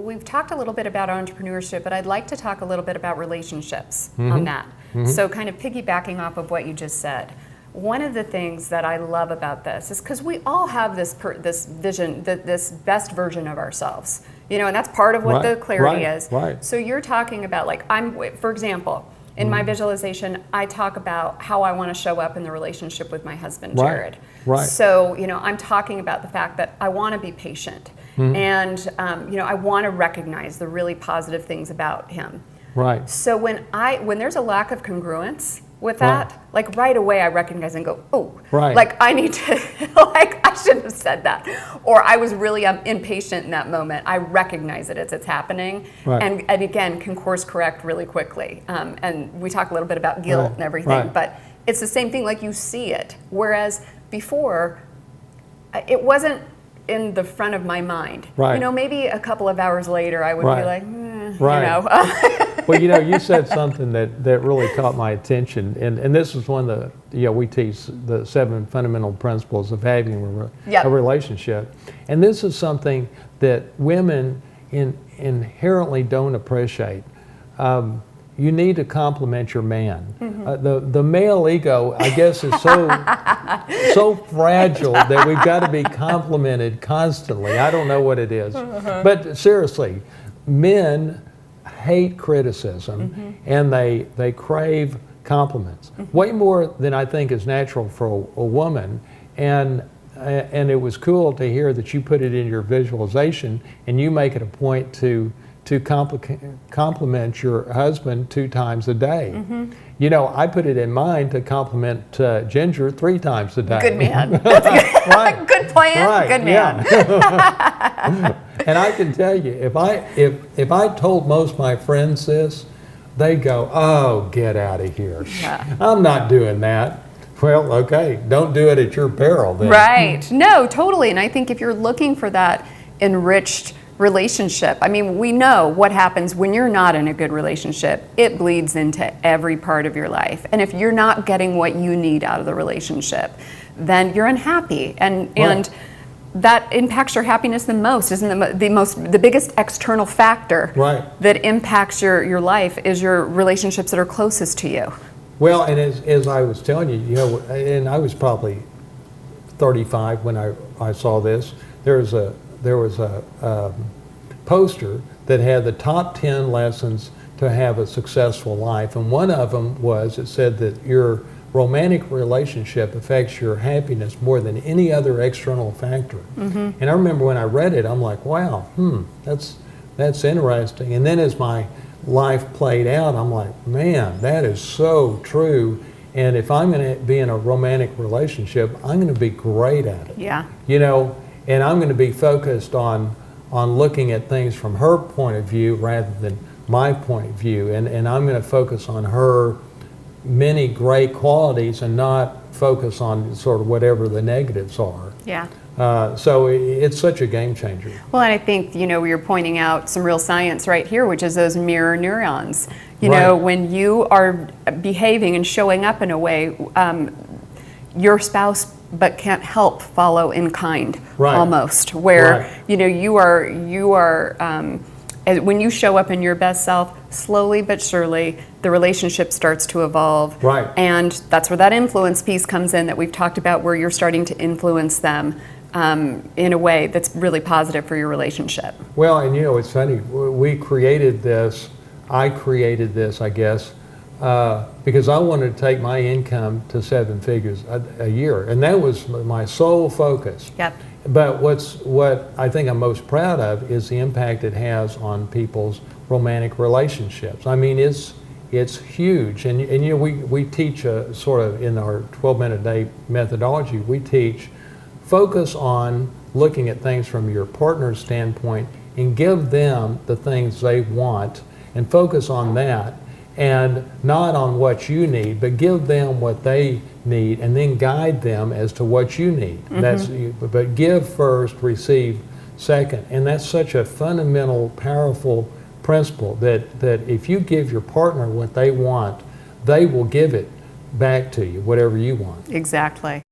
we've talked a little bit about entrepreneurship, but I'd like to talk a little bit about relationships on that. So kind of piggybacking off of what you just said. One of the things that I love about this is because we all have this vision, this best version of ourselves, and that's part of what the clarity is. Right. So you're talking about, like, for example, in my visualization, I talk about how I want to show up in the relationship with my husband, Jared. Right. So, I'm talking about the fact that I want to be patient, and I want to recognize the really positive things about him. Right. So when there's a lack of congruence with that, like right away I recognize and go, oh, like I need to, like I shouldn't have said that, or I was really impatient in that moment. I recognize it as it's happening, and again can course correct really quickly. And we talk a little bit about guilt and everything, but it's the same thing. Like you see it, whereas before it wasn't in the front of my mind. Maybe a couple of hours later I would be like, Well, you said something that really caught my attention, and this is one of the, we teach the 7 fundamental principles of having a relationship. And this is something that women inherently don't appreciate. You need to compliment your man. The male ego, I guess, is so fragile that we've got to be complimented constantly. I don't know what it is. But seriously, men hate criticism, and they crave compliments way more than I think is natural for a woman. And it was cool to hear that you put it in your visualization and you make it a point to compliment your husband 2 times a day. I put it in mine to compliment Ginger 3 times a day. Good man. That's a good, good plan. Good man. Yeah. And I can tell you, if I told most of my friends this, they go, "Oh, get out of here! I'm not doing that." Well, okay, don't do it at your peril then. Right. No, totally. And I think if you're looking for that enriched relationship, I mean, we know what happens when you're not in a good relationship. It bleeds into every part of your life. And if you're not getting what you need out of the relationship, then you're unhappy. And that impacts your happiness the most. Isn't the biggest external factor that impacts your life is your relationships that are closest to you. Well, and as I was telling you, and I was probably 35 when I saw this. There was a poster that had the top 10 lessons to have a successful life, and one of them it said that your romantic relationship affects your happiness more than any other external factor. And I remember when I read it, I'm like, wow, that's interesting. And then as my life played out, I'm like, man, that is so true. And if I'm going to be in a romantic relationship, I'm going to be great at it. And I'm going to be focused on looking at things from her point of view rather than my point of view. And I'm going to focus on her many great qualities and not focus on sort of whatever the negatives are. So it's such a game changer. Well, and I think, you're pointing out some real science right here, which is those mirror neurons. When you are behaving and showing up in a way, your spouse but can't help follow in kind, almost, where you are when you show up in your best self, slowly but surely the relationship starts to evolve, and that's where that influence piece comes in that we've talked about, where you're starting to influence them in a way that's really positive for your relationship. Well, and it's funny, we created this, I created this, I guess, because I wanted to take my income to 7 figures a year, and that was my sole focus. But what I think I'm most proud of is the impact it has on people's romantic relationships. I mean, it's huge, and we teach sort of in our 12-minute day methodology. We teach focus on looking at things from your partner's standpoint and give them the things they want, and focus on that. And not on what you need, but give them what they need, and then guide them as to what you need. But give first, receive second, and that's such a fundamental, powerful principle that if you give your partner what they want, they will give it back to you, whatever you want. Exactly.